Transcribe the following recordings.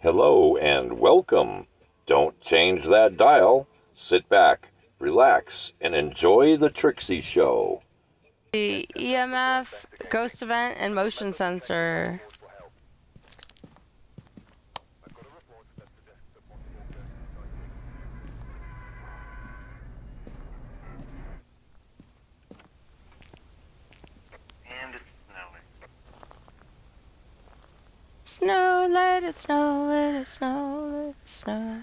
Hello and welcome. Don't change that dial. Sit back, relax, and enjoy the Trixie Show. The EMF, ghost event, and motion sensor. And it's snowing. Snow, let it snow, let it snow, let it snow.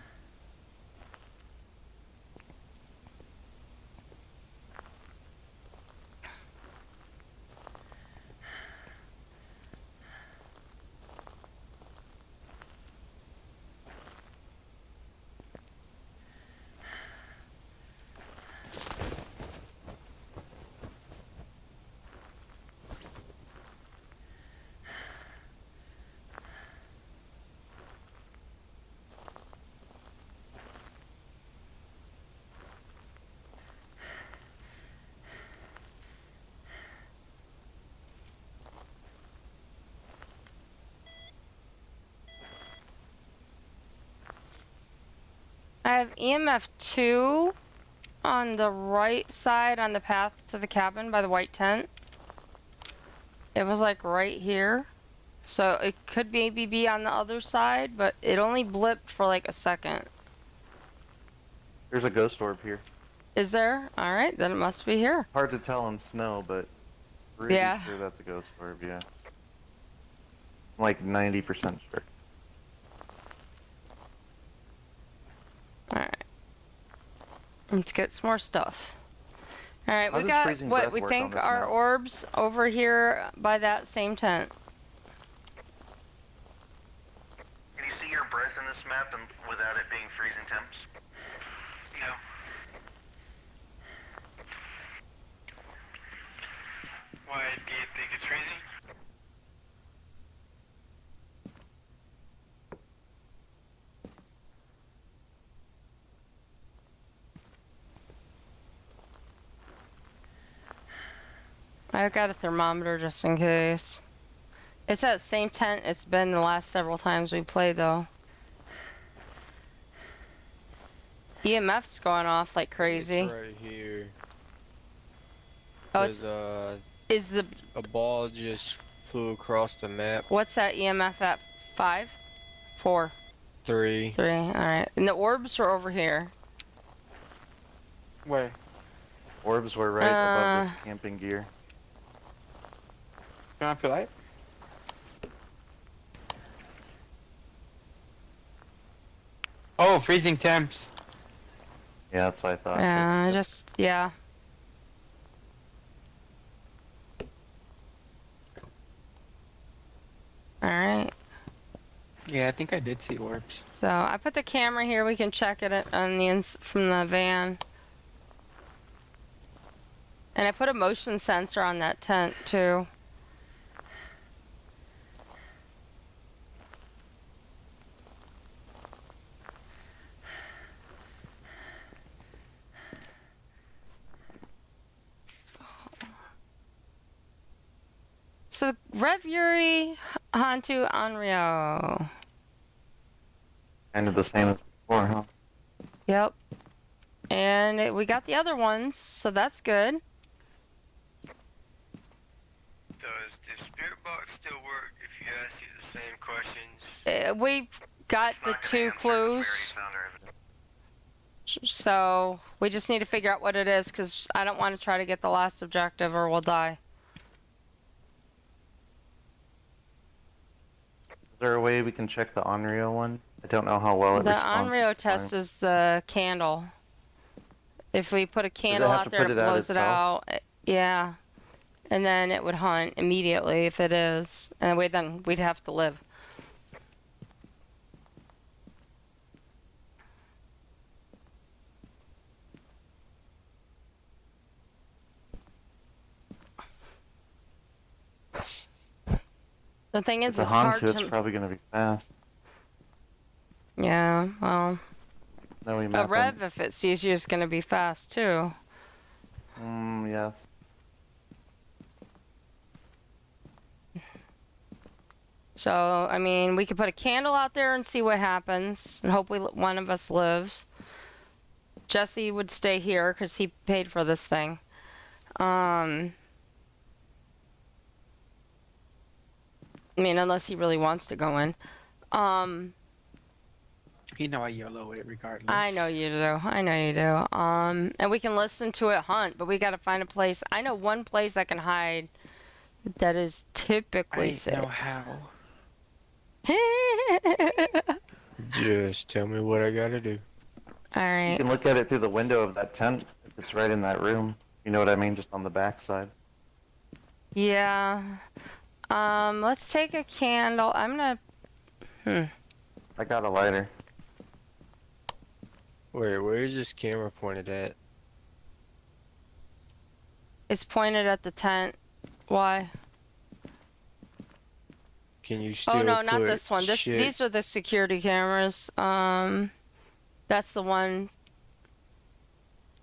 I have EMF 2 on the right side on the path to the cabin by the white tent. It was like right here. So it could maybe be on the other side, but it only blipped for like a second. There's a ghost orb here. Is there? Alright, then it must be here. Hard to tell in snow, but pretty Yeah. sure that's a ghost orb, yeah. I'm like 90% sure. Alright. Let's get some more stuff. Alright, How we does got freezing what breath we work think on this are map? orbs over here by that same tent. Can you see your breath in this map and without it being freezing temps? No. Why do you think it's freezing? I've got a thermometer just in case. It's that same tent it's been the last several times we played though. EMF's going off like crazy. It's right here. Oh, it's, is the A ball just flew across the map. what's that EMF at? 5? 4? 3. 3. Alright. And the orbs are over here. Where? Orbs were right above this camping gear. You want to light? Oh, freezing temps. Yeah, that's what I thought. Yeah, yeah. Alright. Yeah, I think I did see orbs. So I put the camera here. We can check it on the from the van. And I put a motion sensor on that tent too. So Rev Yuri, Hantu, Anrio. Kind of the same as before, huh? Yep. And we got the other ones, so that's good. Does the spirit box still work if you ask you the same questions? We've got the 2 clues. So we just need to figure out what it is because I don't want to try to get the last objective or we'll die. Is there a way we can check the Onryo one? I don't know how well it The responds. Onryo test is the candle. If we put a candle have out to there, put it it out blows it itself? out. Yeah. And then it would hunt immediately if it is. And then we'd have to live. The thing is, If it's it's a hard Hantu, it's to... probably going to be fast. Yeah, well... No, we A map Rev, if it sees you, is going to be fast, too. Yes. So, I mean, we could put a candle out there and see what happens, and hope one of us lives. Jesse would stay here because he paid for this thing. I mean, unless he really wants to go in. You know I YOLO it regardless. I know you do. I know you do. And we can listen to it hunt, but we got to find a place. I know one place I can hide that is typically I safe. know how. Just tell me what I gotta do. All You right. can look at it through the window of that tent if it's right in that room. You know what I mean? Just on the back side. Yeah. Let's take a candle. I'm gonna. I got a lighter. Wait, where is this camera pointed at? It's pointed at the tent. Why? Can you still Oh no, not put this one. shit- These are the security cameras. That's the one.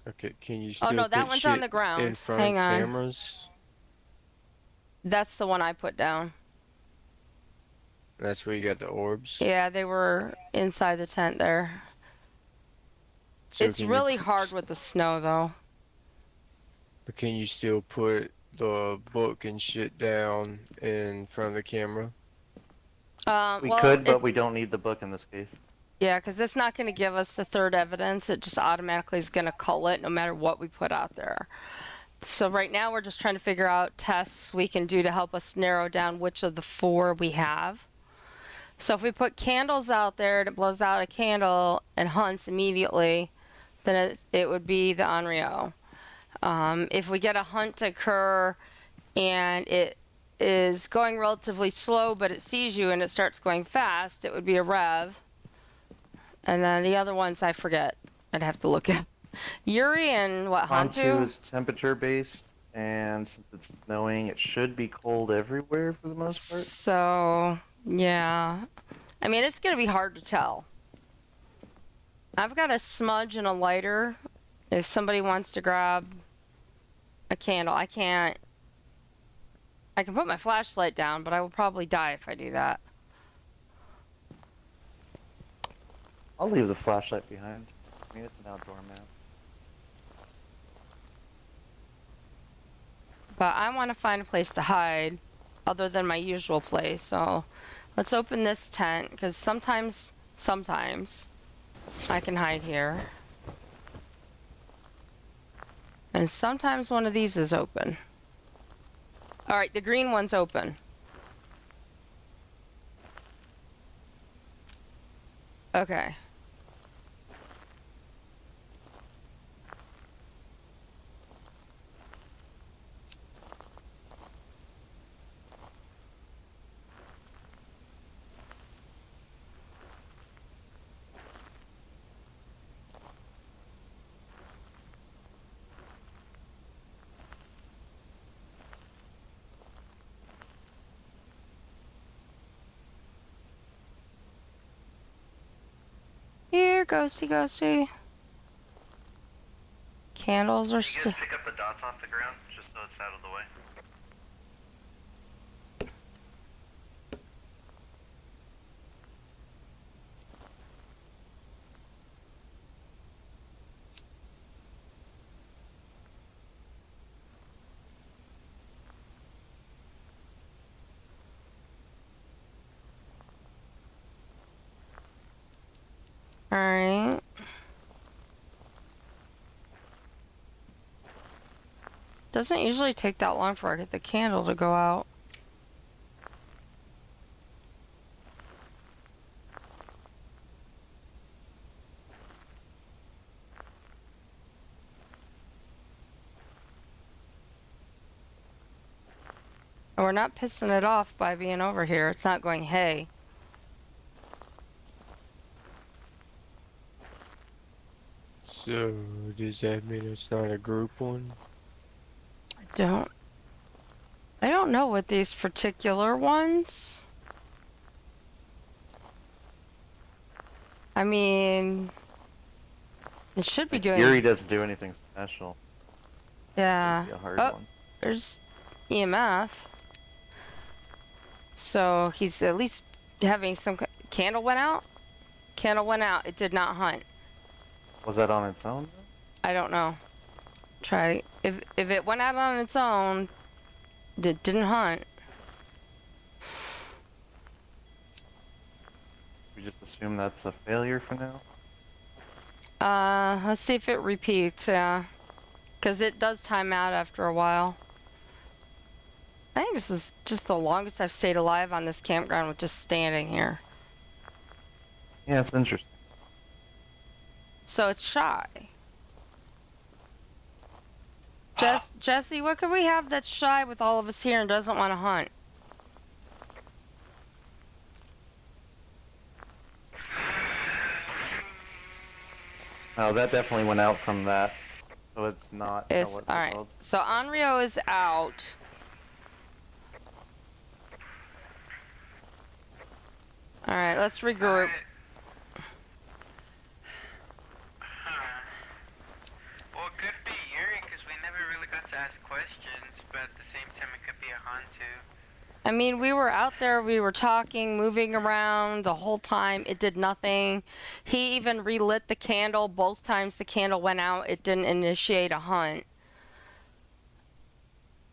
Okay, can you still Oh no, that put one's on shit the ground. in front Hang of on. cameras? That's the one I put down. That's where you got the orbs? Yeah, they were inside the tent there. So It's can you really put- hard with the snow though. But can you still put the book and shit down in front of the camera? We Well, could, but we don't need the book in this case. yeah, because it's not going to give us the third evidence. It just automatically is going to cull it no matter what we put out there. So right now we're just trying to figure out tests we can do to help us narrow down which of the 4 we have. So if we put candles out there and it blows out a candle and hunts immediately, then it would be the Onryo. If we get a hunt to occur and it is going relatively slow but it sees you and it starts going fast, it would be a Rev. And then the other ones I forget. I'd have to look at. Yuri and what, Pontu Hantu? is temperature based, and since it's snowing, it should be cold everywhere for the most part. So, yeah. I mean, it's going to be hard to tell. I've got a smudge and a lighter. If somebody wants to grab a candle, I can't. I can put my flashlight down, but I will probably die if I do that. I'll leave the flashlight behind. I mean, it's an outdoor map. But I want to find a place to hide other than my usual place. So let's open this tent because sometimes I can hide here. And sometimes one of these is open. All right, the green one's open. Okay. Here, ghosty, ghosty. Candles are You still. guys pick up the dots off the ground, just so it's out of the way. Alright. Doesn't usually take that long for I get the candle to go out. And we're not pissing it off by being over here. It's not going, hey. So, does that mean it's not a group one? I don't know what these particular ones. I mean, it should be doing. Yuri doesn't do anything special. Yeah. It'd be a hard Oh, one. there's EMF. So he's at least having some candle went out. Candle went out. It did not hunt. Was that on its own? I don't know. Try if it went out on its own, it didn't hunt. We just assume that's a failure for now. Let's see if it repeats. Yeah, because it does time out after a while. I think this is just the longest I've stayed alive on this campground with just standing here. Yeah, it's interesting. So it's shy. Jesse, what could we have that's shy with all of us here and doesn't want to hunt? Oh, that definitely went out from that. So it's not. It's what's it alright. called? So Onryo is out. Alright, let's regroup. Well, it could be Yuri, because we never really got to ask questions, but at the same time it could be a hunt too. I mean, we were out there, we were talking, moving around the whole time. It did nothing. He even relit the candle. Both times the candle went out, it didn't initiate a hunt.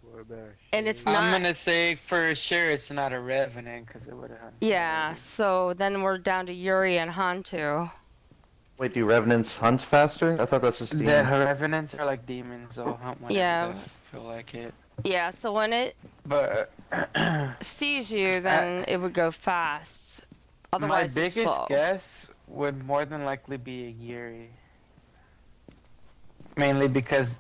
What about And it's Shane? not. I'm gonna say for sure it's not a revenant because it would have. Yeah, so then we're down to Yuri and Hantu. Wait, do revenants hunt faster? I thought that's just The demons. revenants are like demons, so hunt whenever Yeah. they feel like it. Yeah, so when it But sees you, then it would go fast. Otherwise, my it's biggest slow. guess would more than likely be a Yuri. Mainly because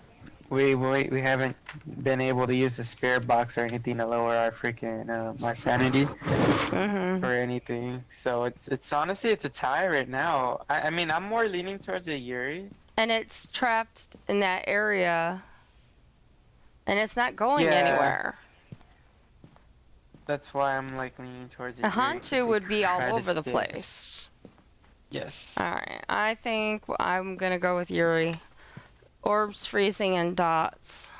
we haven't been able to use the spirit box or anything to lower our freaking our sanity Mm-hmm. or anything. So it's honestly it's a tie right now. I mean I'm more leaning towards a Yuri. And it's trapped in that area. And it's not going Yeah. anywhere. That's why I'm like leaning towards a A Yuri. 'cause Hantu would it be all kinda over the sticks. place. Yes. Alright, I think I'm gonna go with Yuri. Orbs, freezing, and dots.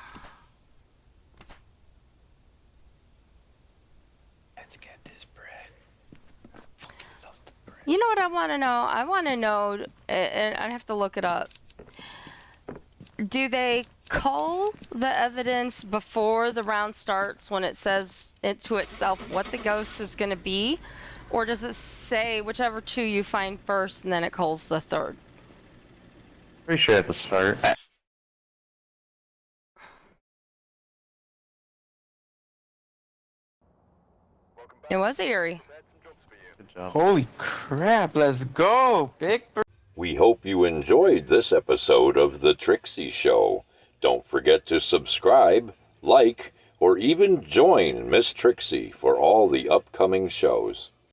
Let's get this bread. I fucking love the bread. You know what I want to know? I want to know, and I have to look it up. Do they cull the evidence before the round starts when it says it to itself what the ghost is going to be? Or does it say whichever two you find first and then it culls the third? Pretty sure at the start. It was eerie. Good job. Holy crap, let's go! Big bird. We hope you enjoyed this episode of The Trixie Show. Don't forget to subscribe, like, or even join Miss Trixie for all the upcoming shows.